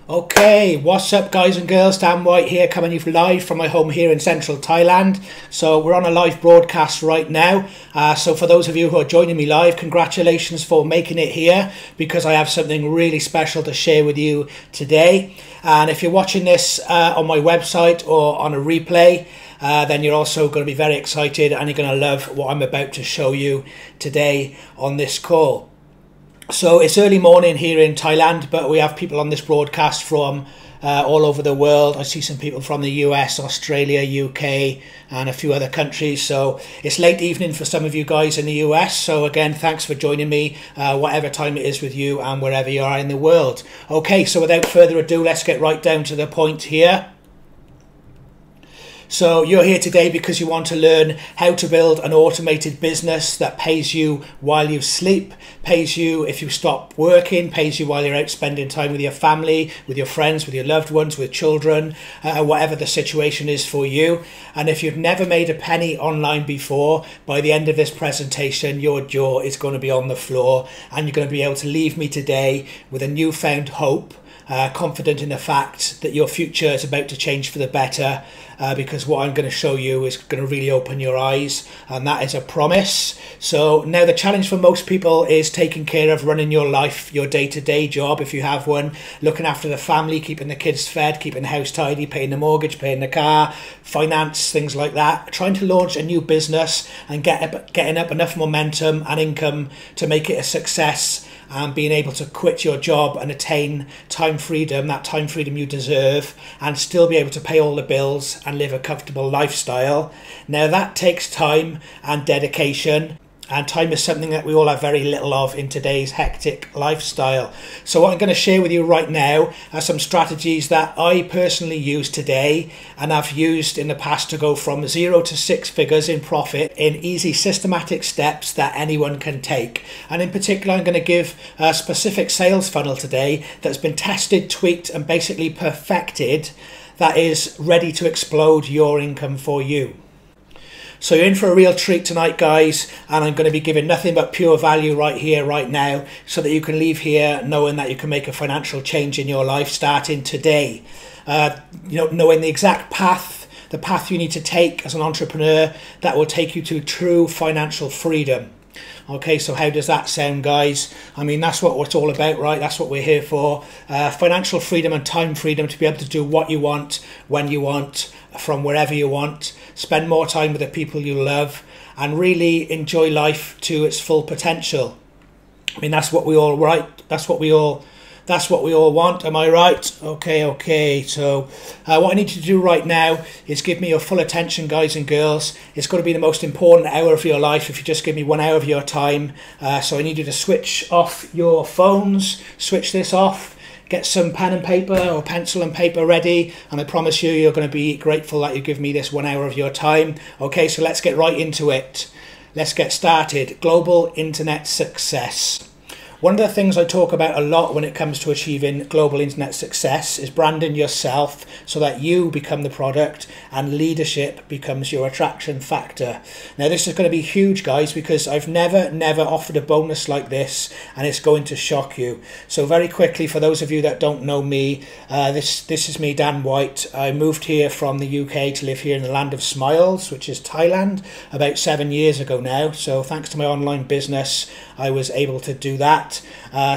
Okay, what's up guys and girls, Dan White here coming to you live from my home here in central Thailand. So we're on a live broadcast right now. So for those of you who are joining me live, congratulations for making it here because I have something really special to share with you today. And if you're watching this on my website or on a replay, then you're also going to be very excited and you're going to love what I'm about to show you today on this call. So it's early morning here in Thailand, but we have people on this broadcast from all over the world. I see some people from the US, Australia, UK and a few other countries. So it's late evening for some of you guys in the US. So again, thanks for joining me, whatever time it is with you and wherever you are in the world. Okay, so without further ado, let's get right down to the point here. So you're here today because you want to learn how to build an automated business that pays you while you sleep, pays you if you stop working, pays you while you're out spending time with your family, with your friends, with your loved ones, with children, whatever the situation is for you. And if you've never made a penny online before, by the end of this presentation, your jaw is going to be on the floor and you're going to be able to leave me today with a newfound hope, confident in the fact that your future is about to change for the better, because what I'm going to show you is going to really open your eyes, and that is a promise. So now the challenge for most people is taking care of running your life, your day-to-day job if you have one, looking after the family, keeping the kids fed, keeping the house tidy, paying the mortgage, paying the car, finance, things like that, trying to launch a new business and getting up enough momentum and income to make it a success, and being able to quit your job and attain time freedom, that time freedom you deserve, and still be able to pay all the bills and live a comfortable lifestyle. Now that takes time and dedication, and time is something that we all have very little of in today's hectic lifestyle. So what I'm going to share with you right now are some strategies that I personally use today and I've used in the past to go from 0 to 6 figures in profit in easy systematic steps that anyone can take. And in particular, I'm going to give a specific sales funnel today that's been tested, tweaked and basically perfected, that is ready to explode your income for you. So you're in for a real treat tonight, guys, and I'm going to be giving nothing but pure value right here, right now, so that you can leave here knowing that you can make a financial change in your life starting today. Knowing the exact path, the path you need to take as an entrepreneur that will take you to true financial freedom. Okay, so how does that sound, guys? I mean, that's what it's all about, right? That's what we're here for. Financial freedom and time freedom to be able to do what you want, when you want, from wherever you want, spend more time with the people you love, and really enjoy life to its full potential. I mean, that's what we all That's what we all want. Am I right? Okay. So what I need you to do right now is give me your full attention, guys and girls. It's going to be the most important hour of your life if you just give me 1 hour of your time. So I need you to switch off your phones, switch this off, get some pen and paper or pencil and paper ready, and I promise you, you're going to be grateful that you give me this 1 hour of your time. Okay, so let's get right into it. Let's get started. Global internet success. One of the things I talk about a lot when it comes to achieving global internet success is branding yourself so that you become the product and leadership becomes your attraction factor. Now this is going to be huge, guys, because I've never offered a bonus like this, and it's going to shock you. So very quickly, for those of you that don't know me, this is me, Dan White. I moved here from the UK to live here in the land of smiles, which is Thailand, about 7 years ago now. So thanks to my online business, I was able to do that.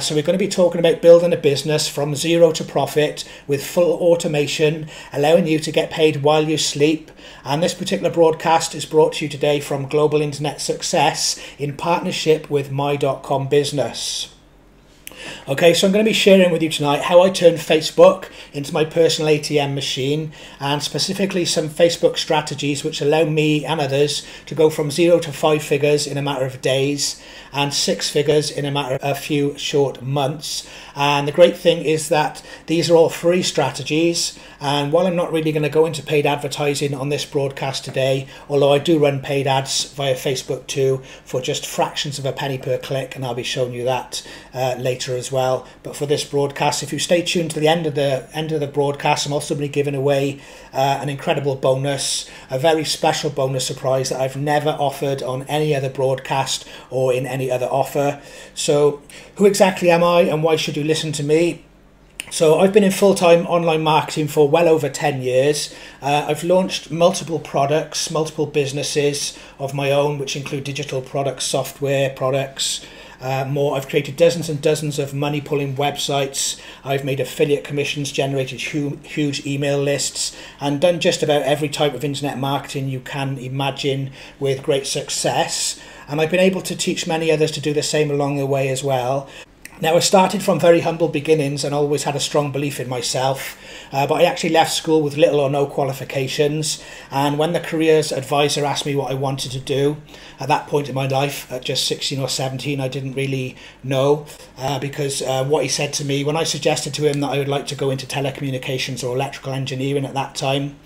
So we're going to be talking about building a business from 0 to profit with full automation, allowing you to get paid while you sleep. And this particular broadcast is brought to you today from Global Internet Success in partnership with My.com Business. Okay, so I'm going to be sharing with you tonight how I turned Facebook into my personal ATM machine, and specifically some Facebook strategies which allow me and others to go from 0 to 5 figures in a matter of days and 6 figures in a matter of a few short months. And the great thing is that these are all free strategies, and while I'm not really going to go into paid advertising on this broadcast today, although I do run paid ads via Facebook too for just fractions of a penny per click, and I'll be showing you that later as well. But for this broadcast, if you stay tuned to the end of the broadcast, I'm also going to be giving away an incredible bonus, a very special bonus surprise that I've never offered on any other broadcast or in any other offer. So who exactly am I and why should you listen to me? So I've been in full-time online marketing for well over 10 years. I've launched multiple products, multiple businesses of my own, which include digital products, software products, more. I've created dozens and dozens of money-pulling websites. I've made affiliate commissions, generated huge email lists, and done just about every type of internet marketing you can imagine with great success. And I've been able to teach many others to do the same along the way as well. Now, I started from very humble beginnings and always had a strong belief in myself, but I actually left school with little or no qualifications, and when the careers advisor asked me what I wanted to do, at that point in my life, at just 16 or 17, I didn't really know, because what he said to me, when I suggested to him that I would like to go into telecommunications or electrical engineering at that time,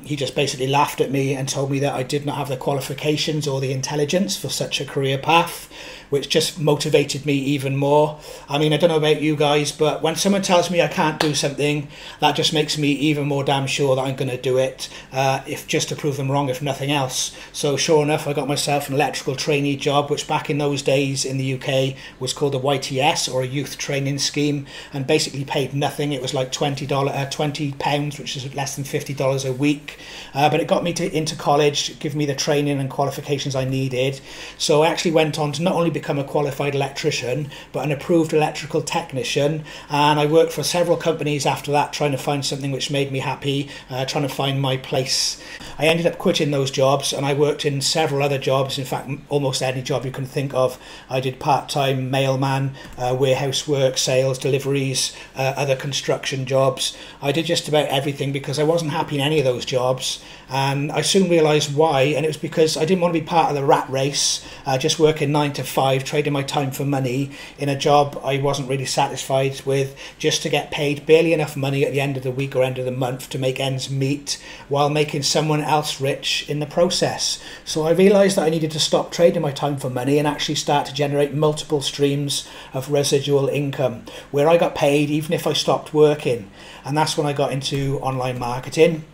he just basically laughed at me and told me that I did not have the qualifications or the intelligence for such a career path, which just motivated me even more. I mean, I don't know about you guys, but when someone tells me I can't do something, that just makes me even more damn sure that I'm going to do it, if just to prove them wrong, if nothing else. So sure enough, I got myself an electrical trainee job, which back in those days in the UK was called a YTS, or a youth training scheme, and basically paid nothing. It was like £20, which is less than $50 a week, but it got me into college, give me the training and qualifications I needed. So I actually went on to not only become a qualified electrician, but an approved electrical technician, and I worked for several companies after that, trying to find something which made me happy, trying to find my place. I ended up quitting those jobs, and I worked in several other jobs. In fact, almost any job you can think of. I did part-time mailman, warehouse work, sales, deliveries, other construction jobs. I did just about everything because I wasn't happy in any of those jobs, and I soon realised why, and it was because I didn't want to be part of the rat race, just working 9 to 5, trading my time for money in a job I wasn't really satisfied with, just to get paid barely enough money at the end of the week or end of the month to make ends meet, while making someone else rich in the process. So I realised that I needed to stop trading my time for money and actually start to generate multiple streams of residual income, where I got paid even if I stopped working. And that's when I got into online marketing.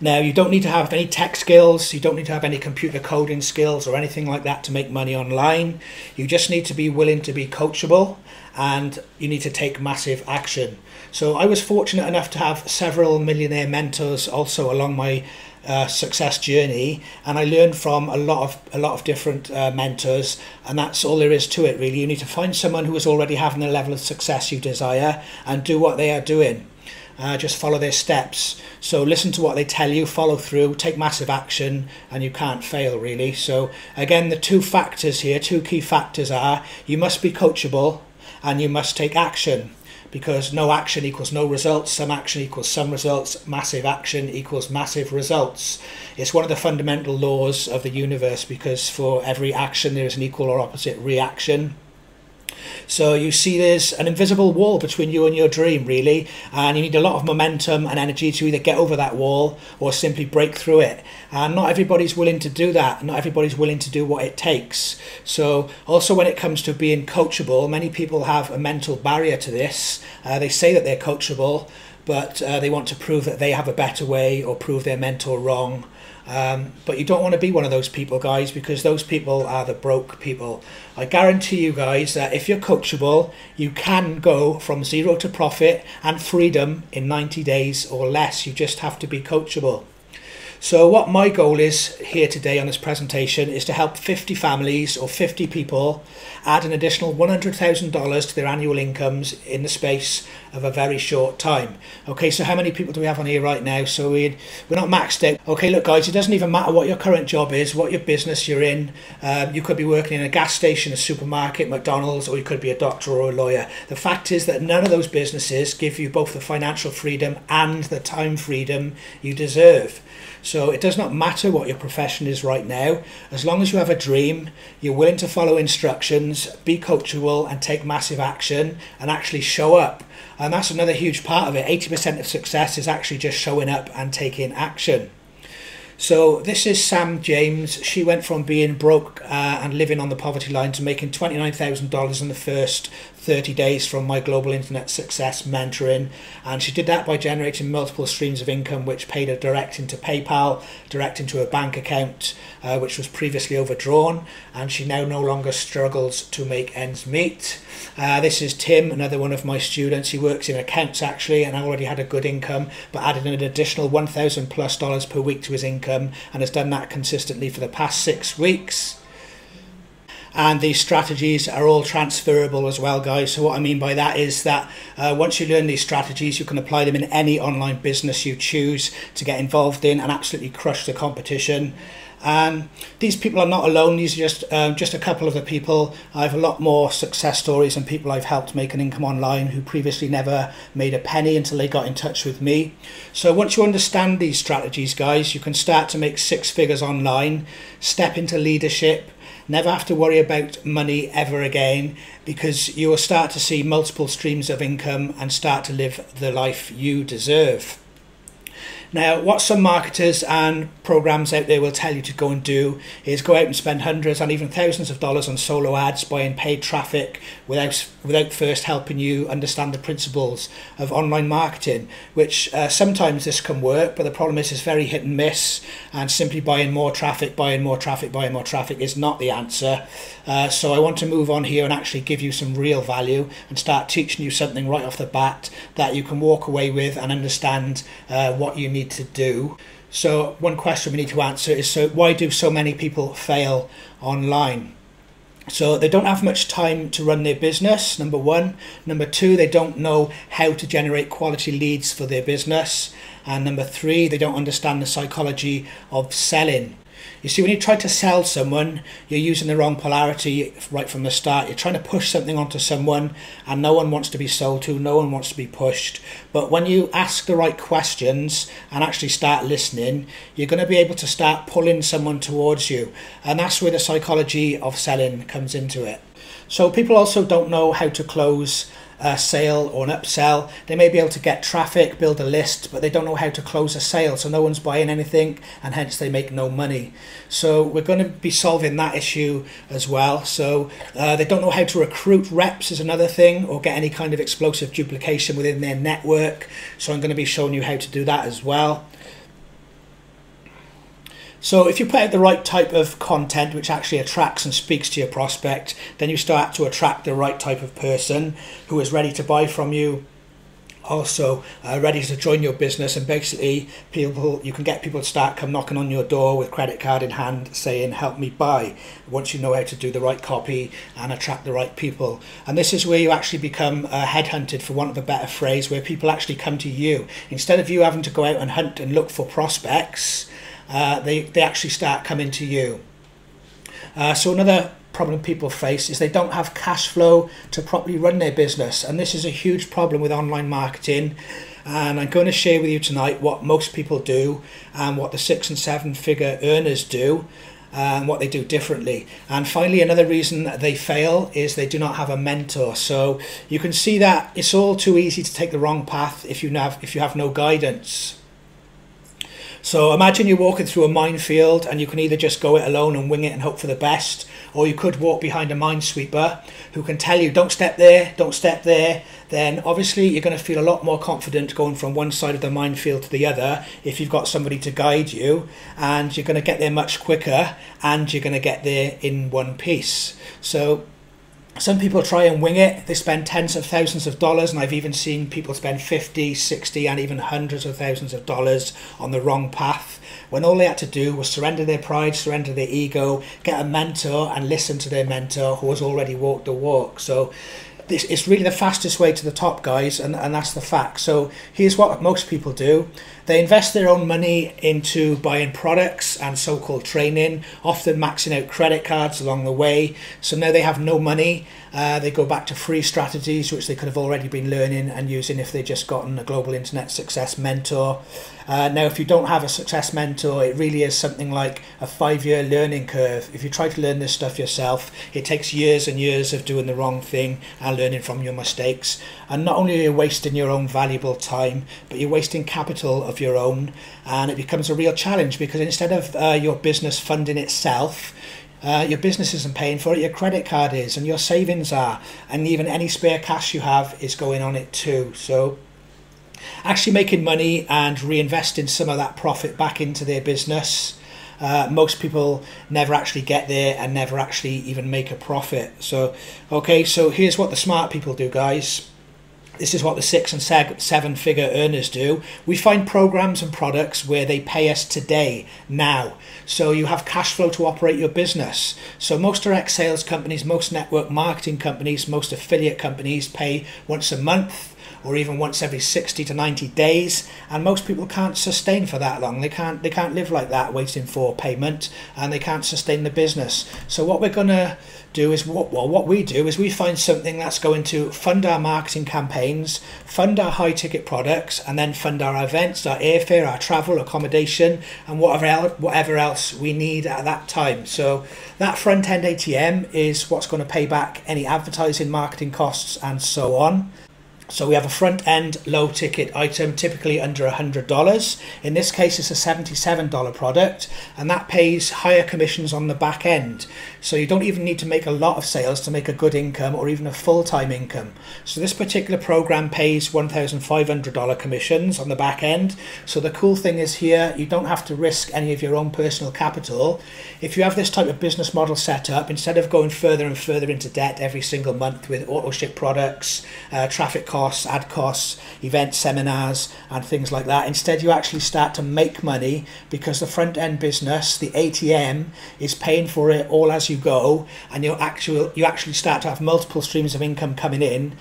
Now, you don't need to have any tech skills, you don't need to have any computer coding skills or anything like that to make money online. You just need to be willing to be coachable, and you need to take massive action. So I was fortunate enough to have several millionaire mentors also along my success journey, and I learned from a lot of different mentors, and that's all there is to it really. You need to find someone who is already having the level of success you desire and do what they are doing. Just follow their steps. So listen to what they tell you, follow through, take massive action, and you can't fail really. So again, the two key factors are, you must be coachable and you must take action, because no action equals no results, some action equals some results, massive action equals massive results. It's one of the fundamental laws of the universe, because for every action there is an equal or opposite reaction. So you see there's an invisible wall between you and your dream really, and you need a lot of momentum and energy to either get over that wall or simply break through it. And not everybody's willing to do that, not everybody's willing to do what it takes. So also when it comes to being coachable, many people have a mental barrier to this. They say that they're coachable, but they want to prove that they have a better way or prove their mentor wrong. But you don't want to be one of those people, guys, because those people are the broke people. I guarantee you guys that if you're coachable, you can go from zero to profit and freedom in 90 days or less. You just have to be coachable. So what my goal is here today on this presentation is to help 50 families or 50 people add an additional $100,000 to their annual incomes in the space of a very short time. Okay, so how many people do we have on here right now? So we're not maxed out. Okay, look guys, it doesn't even matter what your current job is, what your business you're in. You could be working in a gas station, a supermarket, McDonald's, or you could be a doctor or a lawyer. The fact is that none of those businesses give you both the financial freedom and the time freedom you deserve. So it does not matter what your profession is right now, as long as you have a dream, you're willing to follow instructions, be coachable and take massive action and actually show up. And that's another huge part of it. 80% of success is actually just showing up and taking action. So this is Sam James. She went from being broke and living on the poverty line to making $29,000 in the first 30 days from my Global Internet Success mentoring, and she did that by generating multiple streams of income which paid her direct into PayPal, direct into her bank account, which was previously overdrawn, and she now no longer struggles to make ends meet. This is Tim, another one of my students. He works in accounts actually, and already had a good income, but added an additional $1,000+ per week to his income, and has done that consistently for the past 6 weeks. And these strategies are all transferable as well, guys. So what I mean by that is that once you learn these strategies, you can apply them in any online business you choose to get involved in and absolutely crush the competition. These people are not alone. These are just a couple of the people. I have a lot more success stories and people I've helped make an income online who previously never made a penny until they got in touch with me. So once you understand these strategies, guys, you can start to make 6 figures online, step into leadership, never have to worry about money ever again, because you will start to see multiple streams of income and start to live the life you deserve. Now, what some marketers and programs out there will tell you to go and do is go out and spend hundreds and even thousands of dollars on solo ads, buying paid traffic without first helping you understand the principles of online marketing, which sometimes this can work, but the problem is it's very hit and miss, and simply buying more traffic is not the answer. So I want to move on here and actually give you some real value and start teaching you something right off the bat that you can walk away with and understand what you need to do. So one question we need to answer is, so why do so many people fail online? So they don't have much time to run their business, number one. Number two, they don't know how to generate quality leads for their business. And number three, they don't understand the psychology of selling. You see, when you try to sell someone, you're using the wrong polarity right from the start. You're trying to push something onto someone, and no one wants to be sold to, no one wants to be pushed. But when you ask the right questions and actually start listening, you're going to be able to start pulling someone towards you. And that's where the psychology of selling comes into it. So people also don't know how to close a sale or an upsell. They may be able to get traffic, build a list, but they don't know how to close a sale, so no one's buying anything, and hence they make no money. So we're going to be solving that issue as well. So they don't know how to recruit reps is another thing, or get any kind of explosive duplication within their network. So I'm going to be showing you how to do that as well. So if you put out the right type of content which actually attracts and speaks to your prospect, then you start to attract the right type of person who is ready to buy from you, also ready to join your business, and basically you can get people to start come knocking on your door with credit card in hand saying, help me buy, once you know how to do the right copy and attract the right people. And this is where you actually become headhunted, for want of a better phrase, where people actually come to you. Instead of you having to go out and hunt and look for prospects, they actually start coming to you. So another problem people face is they don't have cash flow to properly run their business, and this is a huge problem with online marketing. And I'm going to share with you tonight what most people do and what the 6- and 7-figure earners do, and what they do differently. And finally, another reason that they fail is they do not have a mentor. So you can see that it's all too easy to take the wrong path if you have no guidance. So imagine you're walking through a minefield, and you can either just go it alone and wing it and hope for the best, or you could walk behind a minesweeper who can tell you, don't step there, don't step there. Then obviously you're going to feel a lot more confident going from one side of the minefield to the other if you've got somebody to guide you, and you're going to get there much quicker, and you're going to get there in one piece. So some people try and wing it. They spend tens of thousands of dollars, and I've even seen people spend 50, 60 and even hundreds of thousands of dollars on the wrong path, when all they had to do was surrender their pride, surrender their ego, get a mentor and listen to their mentor who has already walked the walk. So this is really the fastest way to the top, guys, and that's the fact. So here's what most people do. They invest their own money into buying products and so-called training, often maxing out credit cards along the way. So now they have no money. They go back to free strategies, which they could have already been learning and using if they'd just gotten a Global Internet Success mentor. Now, if you don't have a success mentor, it really is something like a 5-year learning curve. If you try to learn this stuff yourself, it takes years and years of doing the wrong thing and learning from your mistakes. And not only are you wasting your own valuable time, but you're wasting capital of your own, and it becomes a real challenge, because instead of your business funding itself, Your business isn't paying for it, your credit card is, and your savings are, and even any spare cash you have is going on it too. So actually making money and reinvesting some of that profit back into their business. Most people never actually get there and never actually even make a profit. So, okay, so here's what the smart people do, guys. This is what the 6 and 7 figure earners do. We find programs and products where they pay us today, now. So you have cash flow to operate your business. So most direct sales companies, most network marketing companies, most affiliate companies pay once a month, or even once every 60 to 90 days, and most people can't sustain for that long. They can't live like that waiting for payment, and they can't sustain the business. So what we're gonna do is what we do is we find something that's going to fund our marketing campaigns, fund our high ticket products, and then fund our events, our airfare, our travel, accommodation, and whatever else we need at that time. So that front end ATM is what's going to pay back any advertising, marketing costs, and so on. So we have a front end low ticket item, typically under $100. In this case, it's a $77 product, and that pays higher commissions on the back end. So you don't even need to make a lot of sales to make a good income or even a full-time income. So this particular program pays $1,500 commissions on the back end. So the cool thing is here, you don't have to risk any of your own personal capital. If you have this type of business model set up, instead of going further and further into debt every single month with auto ship products, traffic costs, ad costs, events, seminars, and things like that, instead you actually start to make money because the front end business, the ATM, is paying for it all as you go, and you actually start to have multiple streams of income coming in.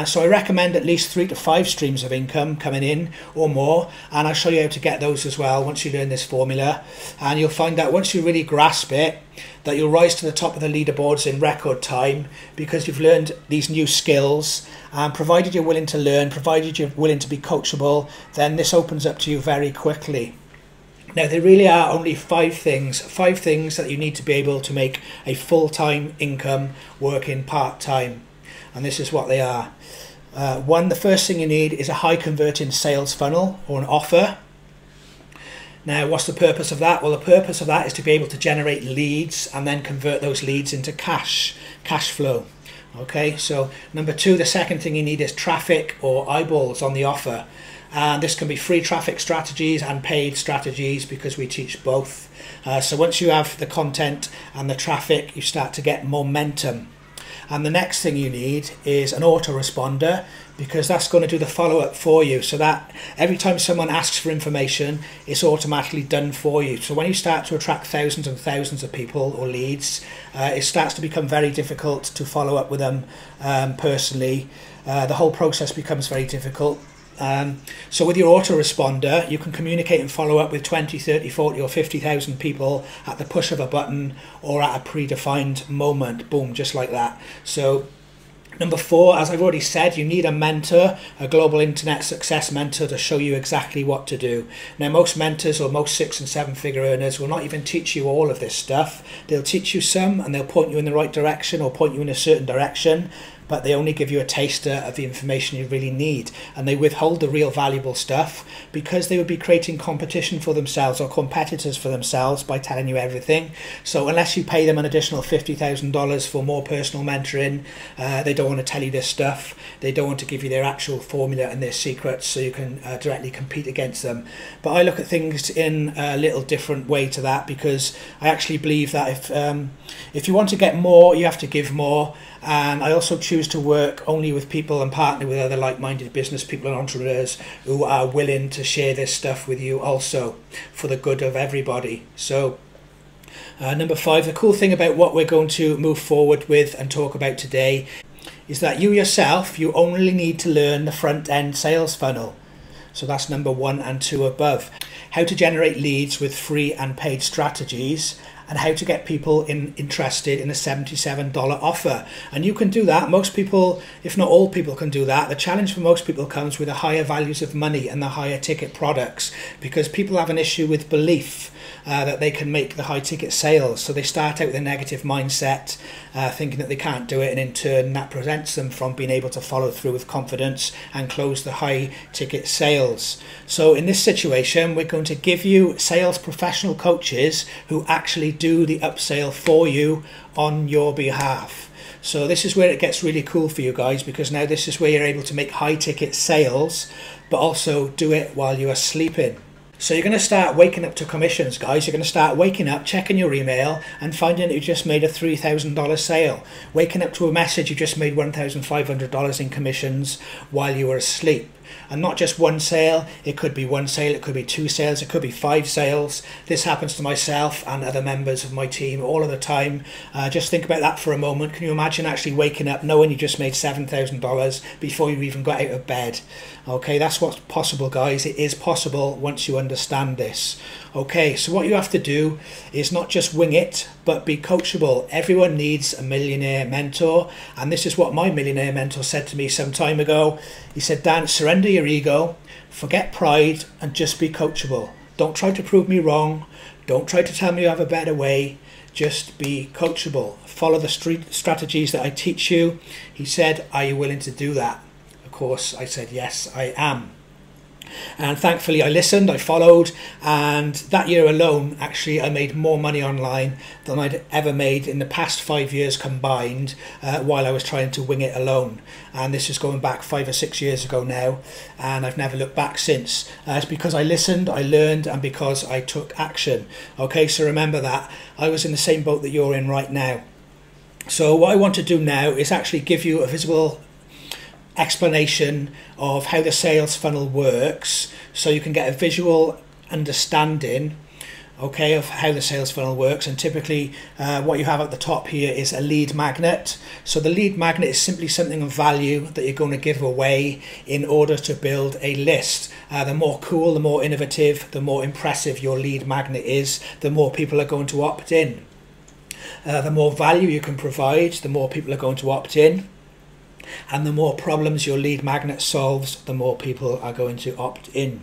So I recommend at least 3 to 5 streams of income coming in or more, and I'll show you how to get those as well once you learn this formula. And you'll find that once you really grasp it, that you'll rise to the top of the leaderboards in record time because you've learned these new skills. And provided you're willing to learn, provided you're willing to be coachable, then this opens up to you very quickly. Now, there really are only 5 things that you need to be able to make a full-time income working part-time. And this is what they are. One, the first thing you need is a high converting sales funnel or an offer. Now, what's the purpose of that? Well, the purpose of that is to be able to generate leads and then convert those leads into cash flow. Okay, so number 2, the second thing you need is traffic or eyeballs on the offer. And this can be free traffic strategies and paid strategies because we teach both. So once you have the content and the traffic, you start to get momentum. And the next thing you need is an autoresponder, because that's going to do the follow-up for you, so that every time someone asks for information, it's automatically done for you. So when you start to attract thousands and thousands of people or leads, it starts to become very difficult to follow up with them personally. The whole process becomes very difficult. So with your autoresponder, you can communicate and follow up with 20, 30, 40 or 50,000 people at the push of a button or at a predefined moment. Boom, just like that. So number 4, as I've already said, you need a mentor, a global internet success mentor, to show you exactly what to do. Now, most mentors or most 6 and 7 figure earners will not even teach you all of this stuff. They'll teach you some and they'll point you in the right direction or point you in a certain direction, but they only give you a taster of the information you really need, and they withhold the real valuable stuff because they would be creating competition for themselves or competitors for themselves by telling you everything. So unless you pay them an additional $50,000 for more personal mentoring, they don't want to tell you this stuff. They don't want to give you their actual formula and their secrets so you can directly compete against them. But I look at things in a little different way to that, because I actually believe that if you want to get more, you have to give more. And I also choose to work only with people and partner with other like-minded business people and entrepreneurs who are willing to share this stuff with you also for the good of everybody. So number 5, the cool thing about what we're going to move forward with and talk about today is that you yourself, you only need to learn the front-end sales funnel. So that's number 1 and 2 above. How to generate leads with free and paid strategies, and how to get people interested in a $77 offer. And you can do that. Most people, if not all people, can do that. The challenge for most people comes with the higher values of money and the higher ticket products, because people have an issue with belief that they can make the high ticket sales. So they start out with a negative mindset, thinking that they can't do it, and in turn that prevents them from being able to follow through with confidence and close the high ticket sales. So in this situation, we're going to give you sales professional coaches who actually do the upsell for you on your behalf. So this is where it gets really cool for you guys, because now this is where you're able to make high ticket sales, but also do it while you are sleeping. So you're going to start waking up to commissions, guys. You're going to start waking up, checking your email and finding that you just made a $3,000 sale. Waking up to a message you just made $1,500 in commissions while you were asleep. And not just one sale, it could be one sale, it could be two sales, it could be 5 sales. This happens to myself and other members of my team all of the time. Just think about that for a moment. Can you imagine actually waking up knowing you just made $7,000 before you even got out of bed? Okay, that's what's possible, guys. It is possible once you understand this. Okay, so what you have to do is not just wing it, but be coachable. Everyone needs a millionaire mentor, and this is what my millionaire mentor said to me some time ago. He said, Dan, surrender your ego, forget pride, and just be coachable. Don't try to prove me wrong. Don't try to tell me you have a better way. Just be coachable. Follow the strategies that I teach you. He said, are you willing to do that? Of course, I said, yes, I am. And thankfully I listened, I followed, and that year alone actually I made more money online than I'd ever made in the past 5 years combined, while I was trying to wing it alone. And this is going back 5 or 6 years ago now, and I've never looked back since. It's because I listened, I learned, and because I took action. Okay, so remember that. I was in the same boat that you're in right now. So what I want to do now is actually give you a visual explanation of how the sales funnel works, so you can get a visual understanding, okay, of how the sales funnel works. And typically what you have at the top here is a lead magnet. So the lead magnet is simply something of value that you're going to give away in order to build a list. The more cool, the more innovative, the more impressive your lead magnet is, the more people are going to opt in. The more value you can provide, the more people are going to opt in. And the more problems your lead magnet solves, the more people are going to opt in.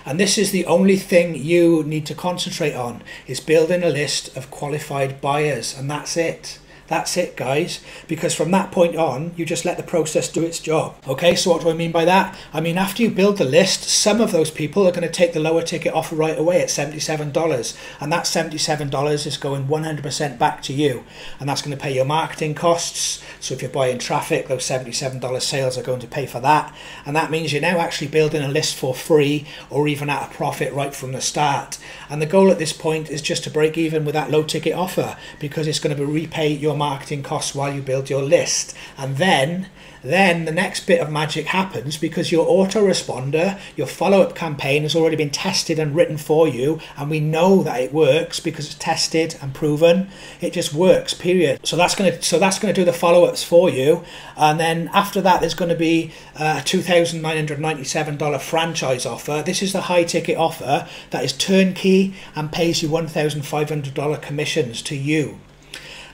And this is the only thing you need to concentrate on, is building a list of qualified buyers, and that's it. That's it, guys, because from that point on, you just let the process do its job. Okay, so what do I mean by that? I mean, after you build the list, some of those people are going to take the lower ticket offer right away at $77. And that $77 is going 100% back to you. And that's going to pay your marketing costs. So if you're buying traffic, those $77 sales are going to pay for that. And that means you're now actually building a list for free, or even at a profit right from the start. And the goal at this point is just to break even with that low ticket offer, because it's going to repay your marketing costs while you build your list. And then the next bit of magic happens, because your autoresponder, your follow-up campaign, has already been tested and written for you, and we know that it works because it's tested and proven. It just works, period. So that's going to do the follow-ups for you. And then after that, there's going to be a $2,997 franchise offer. This is the high ticket offer that is turnkey and pays you $1,500 commissions to you.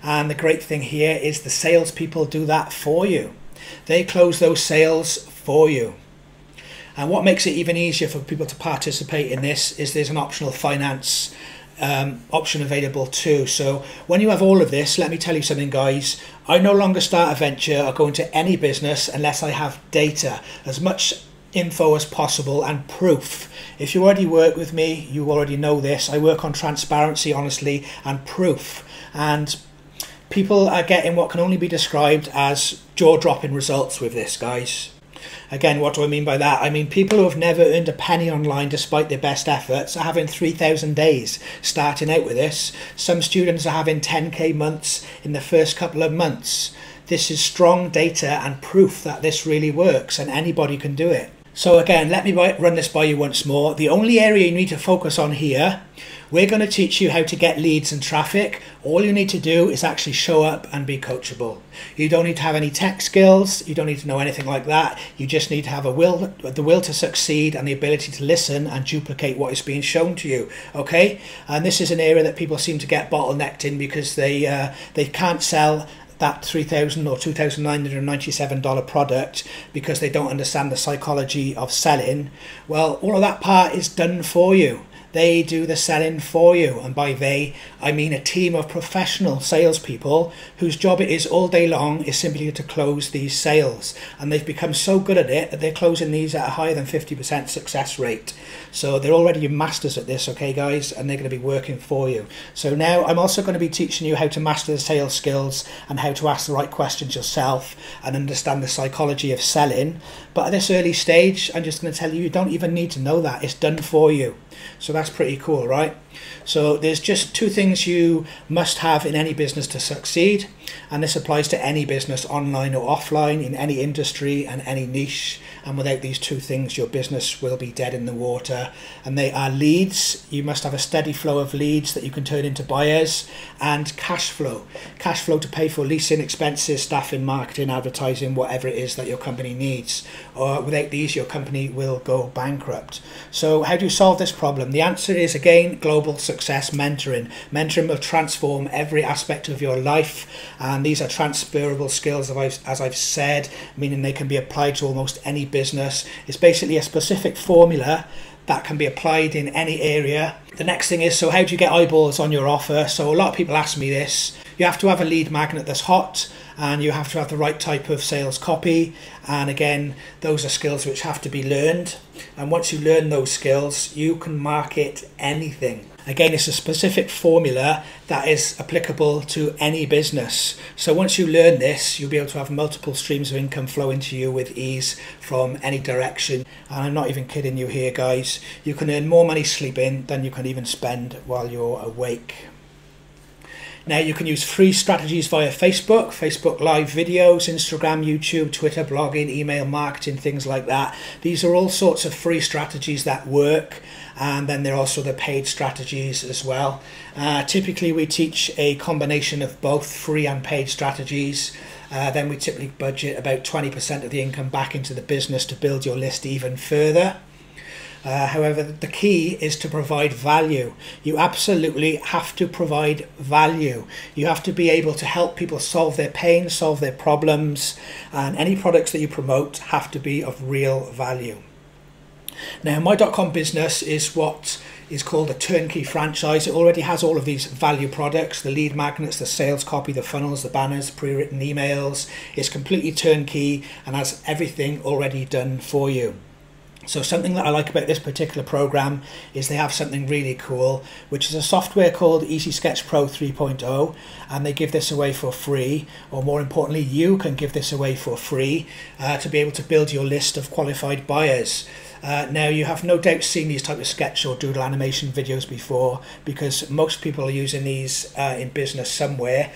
And the great thing here is the salespeople do that for you. They close those sales for you. And what makes it even easier for people to participate in this is there's an optional finance option available too. So when you have all of this, let me tell you something, guys. I no longer start a venture or go into any business unless I have data, as much info as possible, and proof. If you already work with me, you already know this. I work on transparency, honestly, and proof. And people are getting what can only be described as jaw-dropping results with this, guys. Again, what do I mean by that? I mean, people who have never earned a penny online despite their best efforts are having 3,000 days starting out with this. Some students are having 10K months in the first couple of months. This is strong data and proof that this really works, and anybody can do it. So again, let me run this by you once more. The only area you need to focus on here, we're going to teach you how to get leads and traffic. All you need to do is actually show up and be coachable. You don't need to have any tech skills. You don't need to know anything like that. You just need to have the will to succeed and the ability to listen and duplicate what is being shown to you. Okay? And this is an area that people seem to get bottlenecked in, because they can't sell that $3,000 or $2,997 product because they don't understand the psychology of selling. Well, all of that part is done for you. They do the selling for you, and by they I mean a team of professional salespeople whose job it is all day long is simply to close these sales, and they've become so good at it that they're closing these at a higher than 50% success rate. So they're already masters at this, okay guys, and they're going to be working for you. So now I'm also going to be teaching you how to master the sales skills and how to ask the right questions yourself and understand the psychology of selling. But at this early stage, I'm just going to tell you, you don't even need to know that. It's done for you. So that's pretty cool, right? So there's just two things you must have in any business to succeed, and this applies to any business, online or offline, in any industry and any niche. And without these two things, your business will be dead in the water. And they are leads. You must have a steady flow of leads that you can turn into buyers, and cash flow. Cash flow to pay for leasing expenses, staffing, marketing, advertising, whatever it is that your company needs. Or without these, your company will go bankrupt. So how do you solve this problem? The answer is, again, global success mentoring. Mentoring will transform every aspect of your life, and these are transferable skills, as I've said, meaning they can be applied to almost any business. It's basically a specific formula that can be applied in any area. The next thing is, so how do you get eyeballs on your offer? So a lot of people ask me this. You have to have a lead magnet that's hot, and you have to have the right type of sales copy. And again, those are skills which have to be learned. And once you learn those skills, you can market anything. Again, it's a specific formula that is applicable to any business. So once you learn this, you'll be able to have multiple streams of income flowing to you with ease from any direction. And I'm not even kidding you here, guys. You can earn more money sleeping than you can even spend while you're awake. Now you can use free strategies via Facebook live videos, Instagram, YouTube, Twitter, blogging, email marketing, things like that. These are all sorts of free strategies that work. And then there are also the paid strategies as well. Typically we teach a combination of both free and paid strategies. Then we typically budget about 20% of the income back into the business to build your list even further. However, the key is to provide value. You absolutely have to provide value. You have to be able to help people solve their pain, solve their problems, and any products that you promote have to be of real value. Now, my.com business is what is called a turnkey franchise. It already has all of these value products, the lead magnets, the sales copy, the funnels, the banners, pre-written emails. It's completely turnkey and has everything already done for you. So something that I like about this particular program is they have something really cool, which is a software called Easy Sketch Pro 3.0, and they give this away for free, or more importantly, you can give this away for free to be able to build your list of qualified buyers. Now, you have no doubt seen these type of sketch or doodle animation videos before, because most people are using these in business somewhere.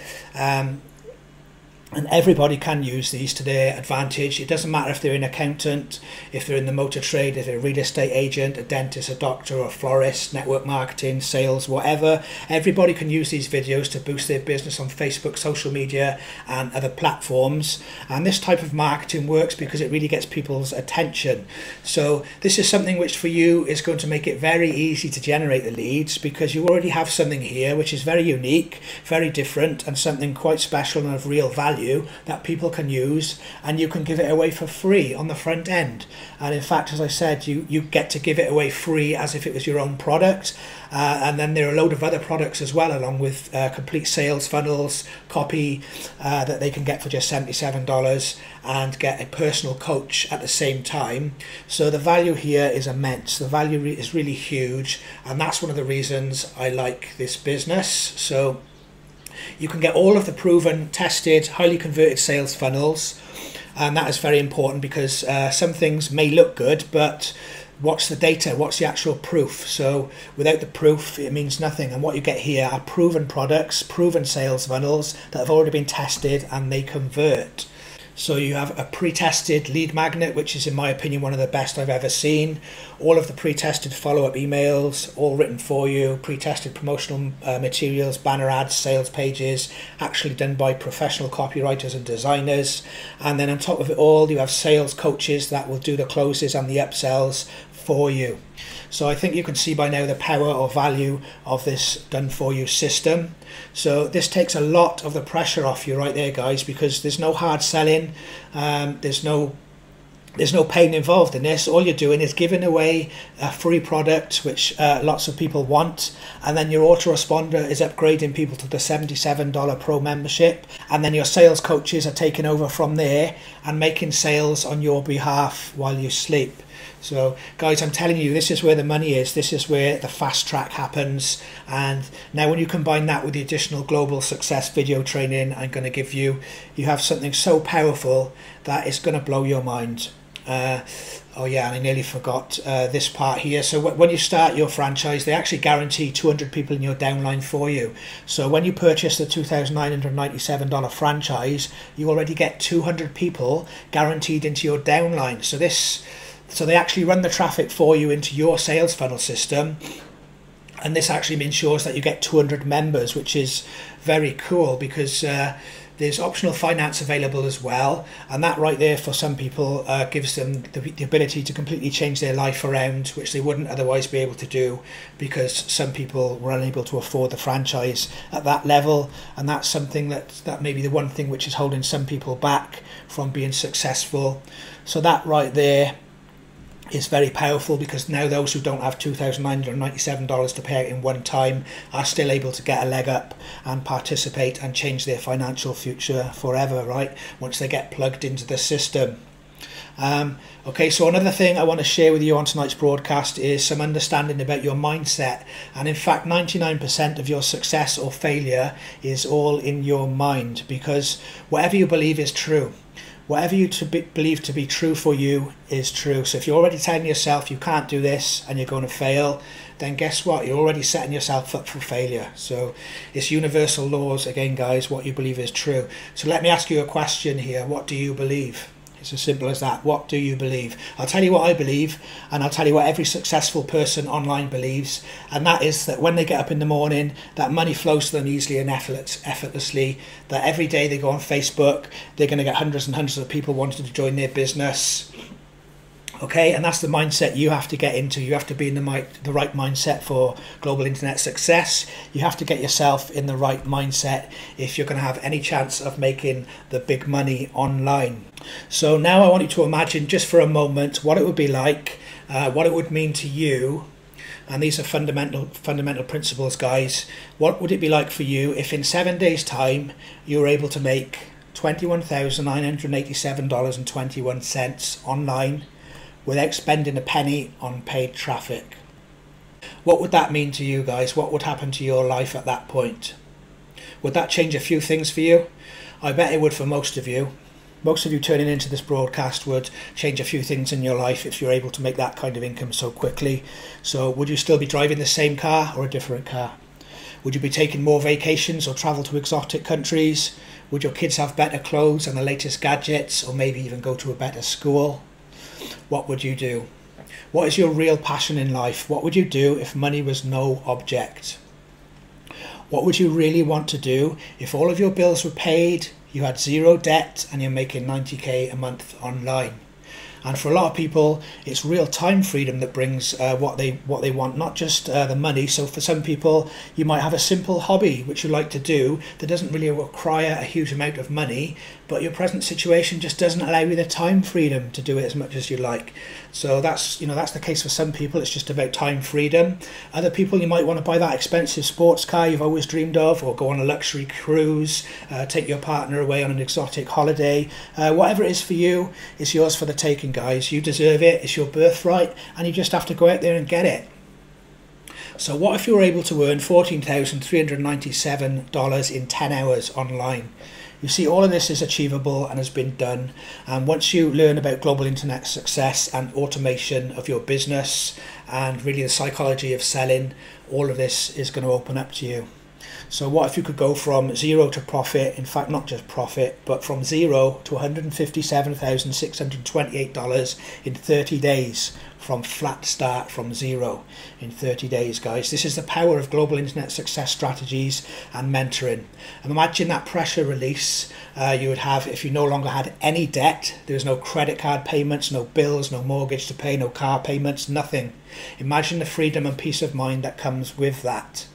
And everybody can use these to their advantage. It doesn't matter if they're an accountant, if they're in the motor trade, if they're a real estate agent, a dentist, a doctor, or a florist, network marketing, sales, whatever. Everybody can use these videos to boost their business on Facebook, social media, and other platforms. And this type of marketing works because it really gets people's attention. So this is something which for you is going to make it very easy to generate the leads, because you already have something here which is very unique, very different, and something quite special and of real value that people can use, and you can give it away for free on the front end. And in fact, as I said, you get to give it away free as if it was your own product. And then there are a load of other products as well, along with complete sales funnels, copy that they can get for just $77, and get a personal coach at the same time. So the value here is immense. The value is really huge, and that's one of the reasons I like this business. So you can get all of the proven, tested, highly converted sales funnels, and that is very important, because some things may look good, but what's the data? What's the actual proof? So without the proof, it means nothing. And what you get here are proven products, proven sales funnels that have already been tested, and they convert. So you have a pre-tested lead magnet, which is, in my opinion, one of the best I've ever seen. All of the pre-tested follow-up emails, all written for you, pre-tested promotional materials, banner ads, sales pages, actually done by professional copywriters and designers. And then on top of it all, you have sales coaches that will do the closes and the upsells for you. So I think you can see by now the power or value of this done for you system. So this takes a lot of the pressure off you right there, guys, because there's no hard selling, there's no There's no pain involved in this. All you're doing is giving away a free product, which lots of people want, and then your autoresponder is upgrading people to the $77 pro membership, and then your sales coaches are taking over from there and making sales on your behalf while you sleep. So guys, I'm telling you, this is where the money is. This is where the fast track happens. And now when you combine that with the additional global success video training I'm going to give you, you have something so powerful that it's going to blow your mind. Oh yeah, and I nearly forgot this part here. So when you start your franchise, they actually guarantee 200 people in your downline for you. So when you purchase the $2,997 franchise, you already get 200 people guaranteed into your downline. So they actually run the traffic for you into your sales funnel system. And this actually ensures that you get 200 members, which is very cool, because there's optional finance available as well, and that right there for some people gives them the ability to completely change their life around, which they wouldn't otherwise be able to do, because some people were unable to afford the franchise at that level. And that's something that may be the one thing which is holding some people back from being successful. So that right there is very powerful, because now those who don't have $2,997 to pay out in one time are still able to get a leg up and participate and change their financial future forever, right, once they get plugged into the system. Okay, so another thing I want to share with you on tonight's broadcast is some understanding about your mindset. And in fact, 99% of your success or failure is all in your mind, because whatever you believe is true. Whatever you believe to be true for you is true. So if you're already telling yourself you can't do this and you're going to fail, then guess what? You're already setting yourself up for failure. So it's universal laws again, guys. What you believe is true. So let me ask you a question here. What do you believe? It's as simple as that. What do you believe? I'll tell you what I believe, and I'll tell you what every successful person online believes, and that is that when they get up in the morning, that money flows to them easily and effortlessly, that every day they go on Facebook, they're going to get hundreds and hundreds of people wanting to join their business. Okay, and that's the mindset you have to get into. You have to be in the right mindset for global internet success. You have to get yourself in the right mindset if you're going to have any chance of making the big money online. So now I want you to imagine just for a moment what it would be like, what it would mean to you. And these are fundamental principles, guys. What would it be like for you if in 7 days' time you were able to make $21,987.21 online without spending a penny on paid traffic? What would that mean to you guys? What would happen to your life at that point? Would that change a few things for you? I bet it would for most of you. Most of you turning into this broadcast would change a few things in your life if you're able to make that kind of income so quickly. So would you still be driving the same car or a different car? Would you be taking more vacations or travel to exotic countries? Would your kids have better clothes and the latest gadgets, or maybe even go to a better school? What would you do? What is your real passion in life? What would you do if money was no object? What would you really want to do if all of your bills were paid, you had zero debt, and you're making 90k a month online? And for a lot of people, it's real time freedom that brings what they want, not just the money. So for some people, you might have a simple hobby which you like to do that doesn't really require a huge amount of money, but your present situation just doesn't allow you the time freedom to do it as much as you like. So that's the case for some people. It's just about time freedom. Other people, you might want to buy that expensive sports car you've always dreamed of, or go on a luxury cruise, take your partner away on an exotic holiday. Whatever it is for you, it's yours for the taking, guys. You deserve it. It's your birthright, and you just have to go out there and get it. So what if you were able to earn $14,397 in 10 hours online? You see, all of this is achievable and has been done. And once you learn about global internet success and automation of your business and really the psychology of selling, all of this is going to open up to you. So what if you could go from zero to profit, in fact not just profit, but from zero to $157,628 in 30 days, from flat start, from zero in 30 days, guys. This is the power of global internet success strategies and mentoring. And imagine that pressure release you would have if you no longer had any debt. There was no credit card payments, no bills, no mortgage to pay, no car payments, nothing. Imagine the freedom and peace of mind that comes with that.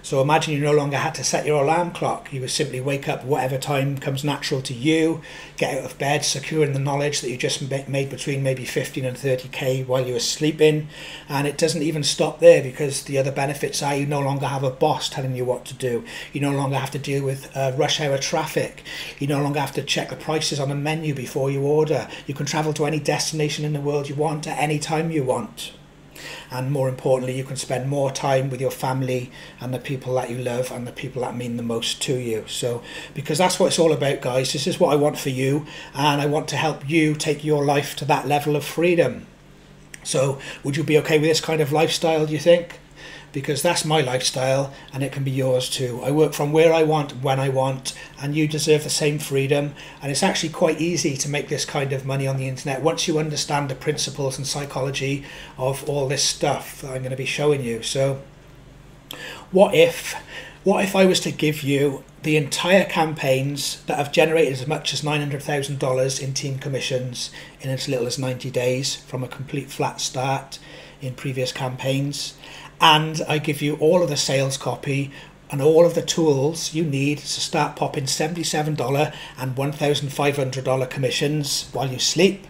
So imagine you no longer had to set your alarm clock. You would simply wake up whatever time comes natural to you, get out of bed, secure in the knowledge that you just made between maybe 15 and 30k while you were sleeping. And it doesn't even stop there, because the other benefits are you no longer have a boss telling you what to do. You no longer have to deal with rush hour traffic. You no longer have to check the prices on a menu before you order. You can travel to any destination in the world you want at any time you want. And more importantly, you can spend more time with your family and the people that you love and the people that mean the most to you. So, because that's what it's all about, guys. This is what I want for you, and I want to help you take your life to that level of freedom. So would you be okay with this kind of lifestyle, do you think? Because that's my lifestyle, and it can be yours too. I work from where I want, when I want, and you deserve the same freedom. And it's actually quite easy to make this kind of money on the internet once you understand the principles and psychology of all this stuff that I'm going to be showing you. So what if I was to give you the entire campaigns that have generated as much as $900,000 in team commissions in as little as 90 days from a complete flat start in previous campaigns, and I give you all of the sales copy and all of the tools you need to start popping $77 and $1,500 commissions while you sleep?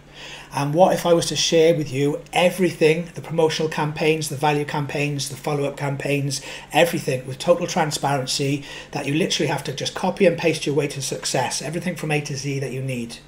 And what if I was to share with you everything, the promotional campaigns, the value campaigns, the follow-up campaigns, everything with total transparency, that you literally have to just copy and paste your way to success, everything from A to Z that you need.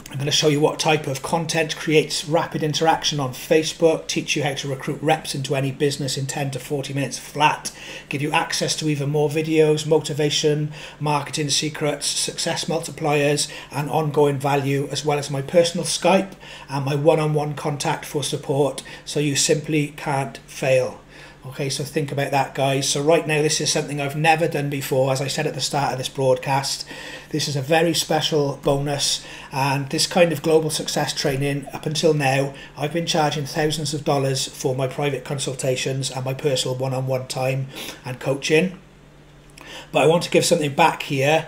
I'm going to show you what type of content creates rapid interaction on Facebook, teach you how to recruit reps into any business in 10 to 40 minutes flat, give you access to even more videos, motivation, marketing secrets, success multipliers, and ongoing value, as well as my personal Skype and my one-on-one contact for support, so you simply can't fail. Okay, so think about that, guys. So right now, this is something I've never done before. As I said at the start of this broadcast, this is a very special bonus, and this kind of global success training, up until now, I've been charging thousands of dollars for my private consultations and my personal one-on-one time and coaching. But I want to give something back here,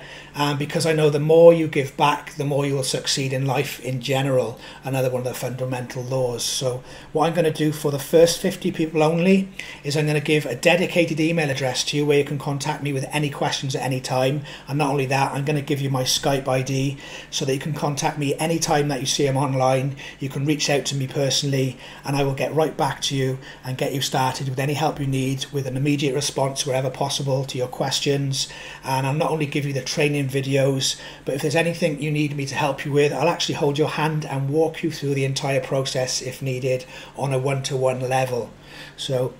because I know the more you give back, the more you will succeed in life in general. Another one of the fundamental laws. So what I'm going to do for the first 50 people only is I'm going to give a dedicated email address to you where you can contact me with any questions at any time. And not only that, I'm going to give you my Skype ID so that you can contact me anytime that you see I'm online. You can reach out to me personally, and I will get right back to you and get you started with any help you need, with an immediate response wherever possible to your questions. And I'll not only give you the training videos, but if there's anything you need me to help you with, I'll actually hold your hand and walk you through the entire process if needed on a one-to-one level. So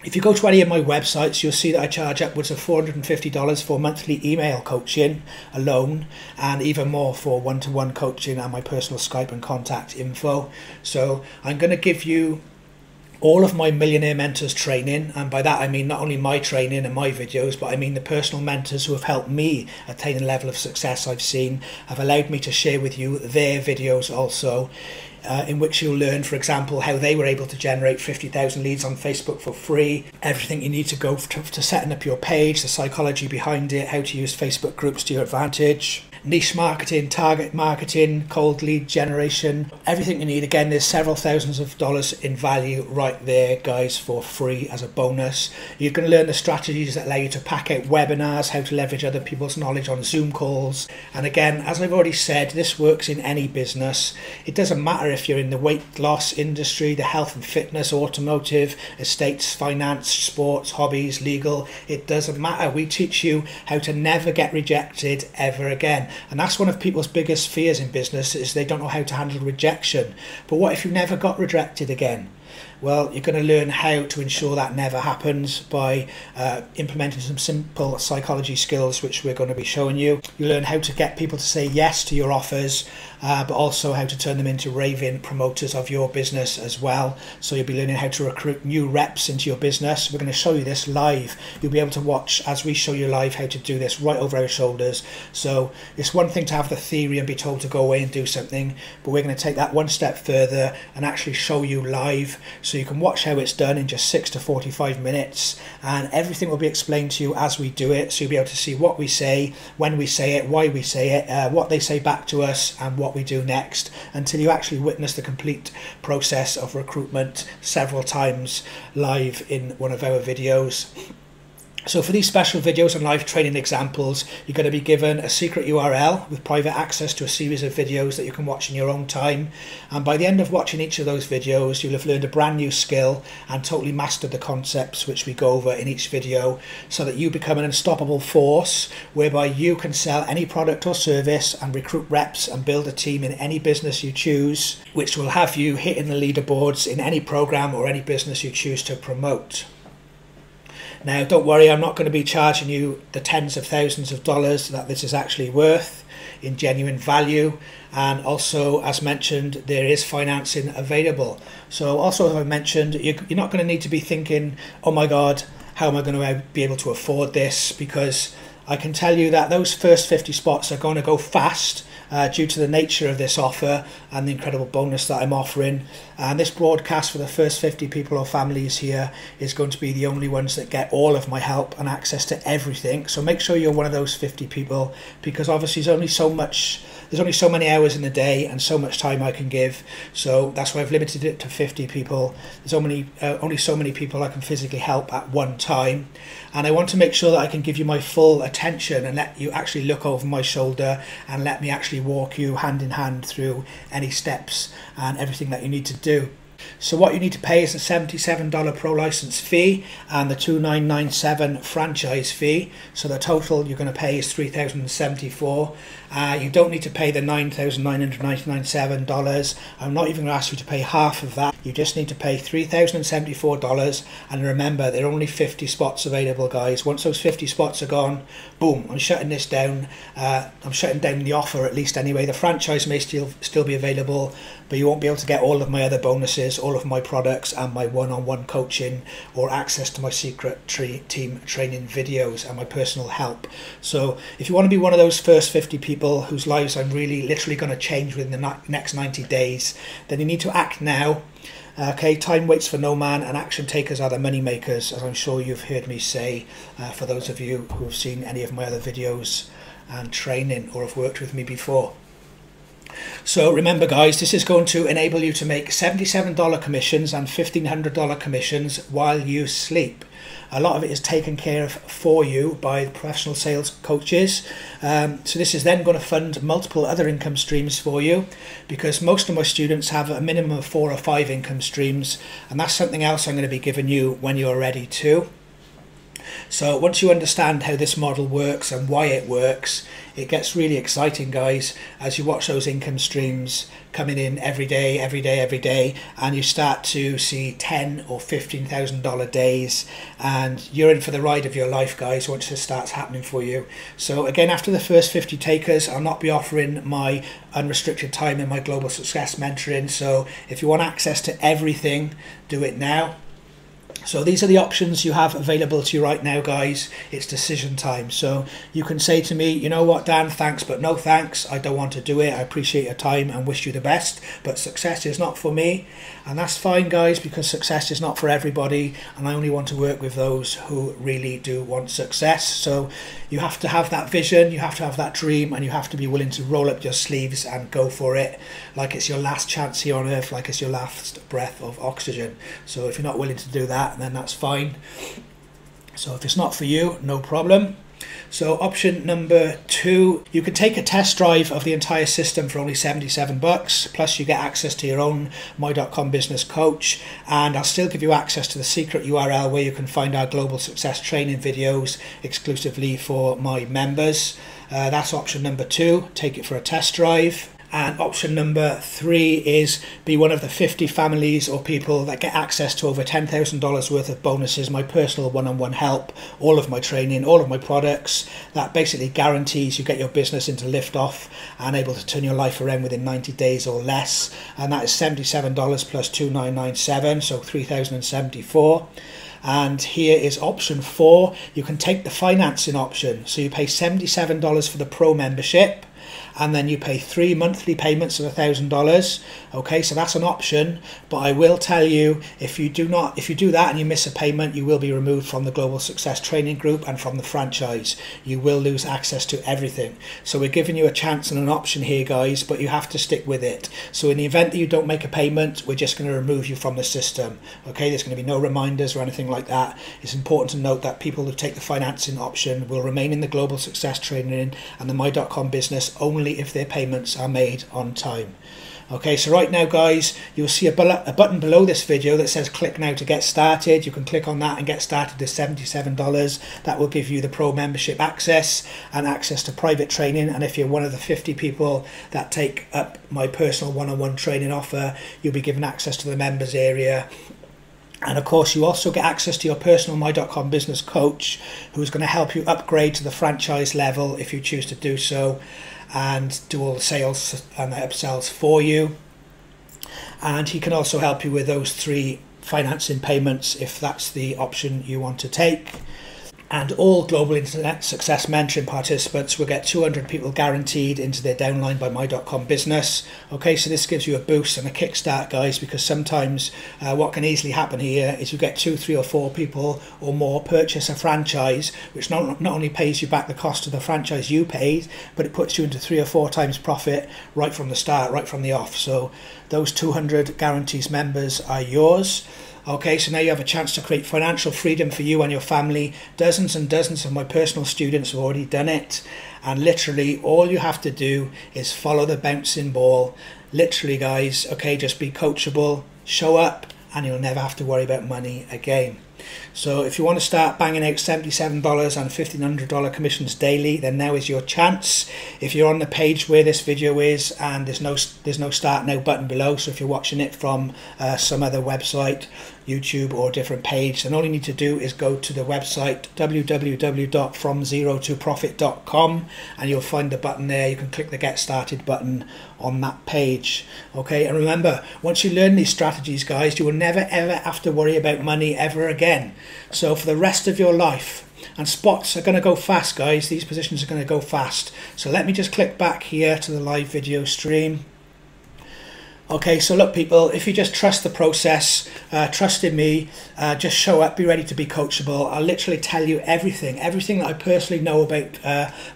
if you go to any of my websites, you'll see that I charge upwards of $450 for monthly email coaching alone, and even more for one-to-one coaching and my personal Skype and contact info. So I'm going to give you all of my Millionaire Mentors training, and by that I mean not only my training and my videos, but I mean the personal mentors who have helped me attain the level of success I've seen, have allowed me to share with you their videos also, in which you'll learn, for example, how they were able to generate 50,000 leads on Facebook for free, everything you need to go to setting up your page, the psychology behind it, how to use Facebook groups to your advantage, niche marketing, target marketing, cold lead generation, everything you need. Again, there's several thousands of dollars in value right there, guys, for free as a bonus. You're going to learn the strategies that allow you to pack out webinars, how to leverage other people's knowledge on Zoom calls. And again, as I've already said, this works in any business. It doesn't matter if you're in the weight loss industry, the health and fitness, automotive, estates, finance, sports, hobbies, legal. It doesn't matter. We teach you how to never get rejected ever again. And that's one of people's biggest fears in business, is they don't know how to handle rejection. But what if you never got rejected again? Well, you're going to learn how to ensure that never happens by implementing some simple psychology skills, which we're going to be showing you. You learn how to get people to say yes to your offers, but also how to turn them into raving promoters of your business as well. So you'll be learning how to recruit new reps into your business. We're going to show you this live. You'll be able to watch as we show you live how to do this right over our shoulders. So it's one thing to have the theory and be told to go away and do something, but we're going to take that one step further and actually show you live live, so you can watch how it's done in just 6 to 45 minutes, and everything will be explained to you as we do it, so you'll be able to see what we say, when we say it, why we say it, what they say back to us, and what we do next, until you actually witness the complete process of recruitment several times live in one of our videos. So for these special videos and live training examples, you're going to be given a secret URL with private access to a series of videos that you can watch in your own time. And by the end of watching each of those videos, you'll have learned a brand new skill and totally mastered the concepts which we go over in each video, so that you become an unstoppable force whereby you can sell any product or service and recruit reps and build a team in any business you choose, which will have you hitting the leaderboards in any program or any business you choose to promote. Now, don't worry, I'm not going to be charging you the tens of thousands of dollars that this is actually worth in genuine value. And also, as mentioned, there is financing available. So also, as I mentioned, you're not going to need to be thinking, oh my God, how am I going to be able to afford this? Because I can tell you that those first 50 spots are going to go fast due to the nature of this offer and the incredible bonus that I'm offering. And this broadcast for the first 50 people or families here is going to be the only ones that get all of my help and access to everything. So make sure you're one of those 50 people, because obviously there's only so many hours in the day and so much time I can give. So that's why I've limited it to 50 people. There's only so many people I can physically help at one time. And I want to make sure that I can give you my full attention and let you actually look over my shoulder and let me actually walk you hand in hand through any steps and everything that you need to do. So what you need to pay is a $77 pro license fee and the $2,997 franchise fee. So the total you're going to pay is $3,074. You don't need to pay the $9,997. I'm not even going to ask you to pay half of that. You just need to pay $3,074. And remember, there are only 50 spots available, guys. Once those 50 spots are gone, boom, I'm shutting this down. I'm shutting down the offer, at least anyway. The franchise may still be available, but you won't be able to get all of my other bonuses, all of my products and my one-on-one coaching, or access to my secret team training videos and my personal help. So if you want to be one of those first 50 people whose lives I'm really literally going to change within the next 90 days, then you need to act now. Okay, time waits for no man, and action takers are the money makers, as I'm sure you've heard me say for those of you who have seen any of my other videos and training or have worked with me before. So remember, guys, this is going to enable you to make $77 commissions and $1,500 commissions while you sleep. A lot of it is taken care of for you by professional sales coaches. So this is then going to fund multiple other income streams for you, because most of my students have a minimum of 4 or 5 income streams, and that's something else I'm going to be giving you when you're ready to. So once you understand how this model works and why it works, it gets really exciting, guys, as you watch those income streams coming in every day, and you start to see $10,000 or $15,000 days, and you're in for the ride of your life, guys, once this starts happening for you. So again, after the first 50 takers, I'll not be offering my unrestricted time in my global success mentoring. So if you want access to everything, do it now. So these are the options you have available to you right now, guys. It's decision time. So you can say to me, you know what, Dan, thanks, but no thanks. I don't want to do it. I appreciate your time and wish you the best, but success is not for me. And that's fine, guys, because success is not for everybody. And I only want to work with those who really do want success. So you have to have that vision, you have to have that dream, and you have to be willing to roll up your sleeves and go for it like it's your last chance here on earth, like it's your last breath of oxygen. So if you're not willing to do that, then that's fine. So if it's not for you, no problem. So option number 2, you can take a test drive of the entire system for only $77, plus you get access to your own my.com business coach, and I'll still give you access to the secret URL where you can find our global success training videos exclusively for my members. That's option number 2, take it for a test drive. And option number 3 is be one of the 50 families or people that get access to over $10,000 worth of bonuses, my personal one-on-one help, all of my training, all of my products. That basically guarantees you get your business into liftoff and able to turn your life around within 90 days or less. And that is $77 plus $2,997, so $3,074. And here is option 4. You can take the financing option. So you pay $77 for the pro membership, and then you pay 3 monthly payments of $1,000. Okay, so that's an option, but I will tell you, if you do that and you miss a payment, you will be removed from the Global Success Training Group and from the franchise. You will lose access to everything. So we're giving you a chance and an option here, guys, but you have to stick with it. So in the event that you don't make a payment, we're just going to remove you from the system. Okay, there's going to be no reminders or anything like that. It's important to note that people who take the financing option will remain in the Global Success Training and the My.com business only if their payments are made on time. Okay, so right now, guys, you'll see a button below this video that says click now to get started. You can click on that and get started at $77. That will give you the pro membership access and access to private training. And if you're one of the 50 people that take up my personal one-on-one training offer, you'll be given access to the members area. And of course, you also get access to your personal My.com business coach, who's going to help you upgrade to the franchise level if you choose to do so, and do all the sales and the upsells for you. And he can also help you with those 3 financing payments if that's the option you want to take. And all Global Internet Success Mentoring participants will get 200 people guaranteed into their downline by My.com business. Okay, so this gives you a boost and a kickstart, guys, because sometimes what can easily happen here is you get 2, 3 or 4 people or more purchase a franchise, which not only pays you back the cost of the franchise you paid, but it puts you into 3 or 4 times profit right from the start, right from the off. So those 200 guarantees members are yours. Okay, so now you have a chance to create financial freedom for you and your family. Dozens and dozens of my personal students have already done it. And literally all you have to do is follow the bouncing ball. Literally, guys, okay, just be coachable, show up, and you'll never have to worry about money again. So if you want to start banging out $77 and $1,500 commissions daily, then now is your chance. If you're on the page where this video is, and there's no start now button below, so if you're watching it from some other website, YouTube or a different page, then all you need to do is go to the website www.fromzerotogrowth.com, and you'll find the button there. You can click the get started button on that page. Okay, and remember, once you learn these strategies, guys, you will never ever have to worry about money ever again. So for the rest of your life, and spots are going to go fast, guys, these positions are going to go fast. So let me just click back here to the live video stream. Okay, so look, people, if you just trust the process, trust in me, just show up, be ready to be coachable. I'll literally tell you everything that I personally know about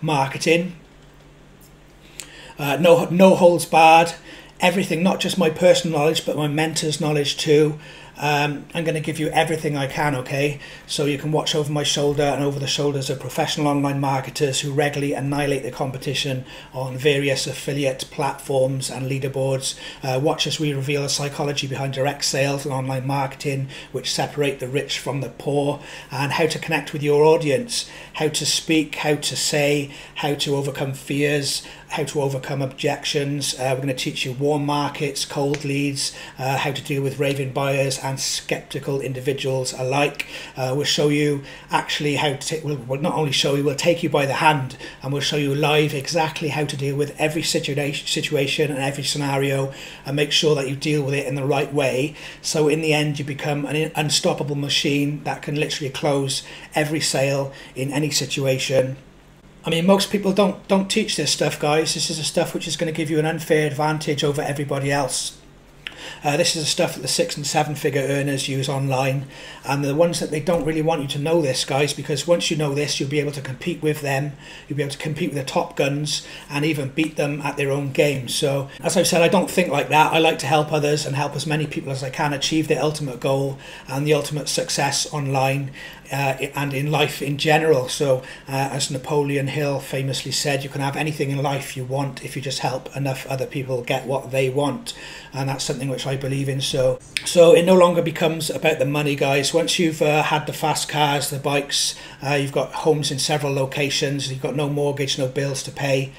marketing. No holds barred, everything, not just my personal knowledge, but my mentor's knowledge too. I'm going to give you everything I can, okay? So you can watch over my shoulder and over the shoulders of professional online marketers who regularly annihilate the competition on various affiliate platforms and leaderboards. Watch as we reveal the psychology behind direct sales and online marketing, which separate the rich from the poor, and how to connect with your audience, how to speak, how to say, how to overcome fears, how to overcome objections. We're going to teach you warm markets, cold leads, how to deal with raving buyers and skeptical individuals alike. We'll show you actually how to, we'll not only show you, we'll take you by the hand and we'll show you live exactly how to deal with every situation and every scenario, and make sure that you deal with it in the right way. So in the end, you become an unstoppable machine that can literally close every sale in any situation. I mean, most people don't teach this stuff, guys. This is the stuff which is going to give you an unfair advantage over everybody else. This is the stuff that the 6- and 7-figure earners use online, and the ones that they don't really want you to know this, guys, because once you know this, you'll be able to compete with them, you'll be able to compete with the top guns and even beat them at their own game. So as I've said, I don't think like that. I like to help others and help as many people as I can achieve their ultimate goal and the ultimate success online and in life in general. So as Napoleon Hill famously said, you can have anything in life you want if you just help enough other people get what they want, and that's something which I believe in. So it no longer becomes about the money, guys. Once you've had the fast cars, the bikes, you've got homes in several locations, you've got no mortgage, no bills to pay,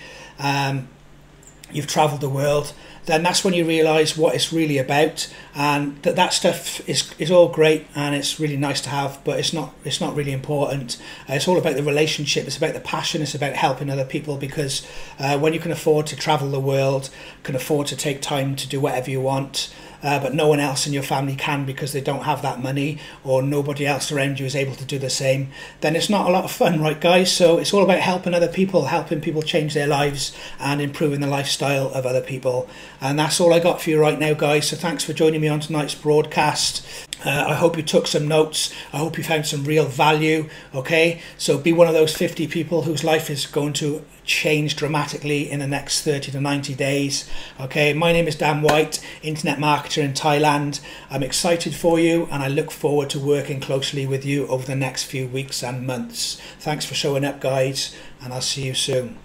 you've traveled the world, then that's when you realize what it's really about, and that stuff is all great and it's really nice to have, but it's not really important. It's all about the relationship, it's about the passion, it's about helping other people, because when you can afford to travel the world, can afford to take time to do whatever you want, but no one else in your family can because they don't have that money, or nobody else around you is able to do the same, then it's not a lot of fun, right guys? So it's all about helping other people, helping people change their lives and improving the lifestyle of other people. And that's all I got for you right now, guys. So thanks for joining me on tonight's broadcast. I hope you took some notes. I hope you found some real value. Okay, so be one of those 50 people whose life is going to change dramatically in the next 30 to 90 days. Okay, my name is Dan White, internet marketer in Thailand. I'm excited for you, and I look forward to working closely with you over the next few weeks and months. Thanks for showing up, guys, and I'll see you soon.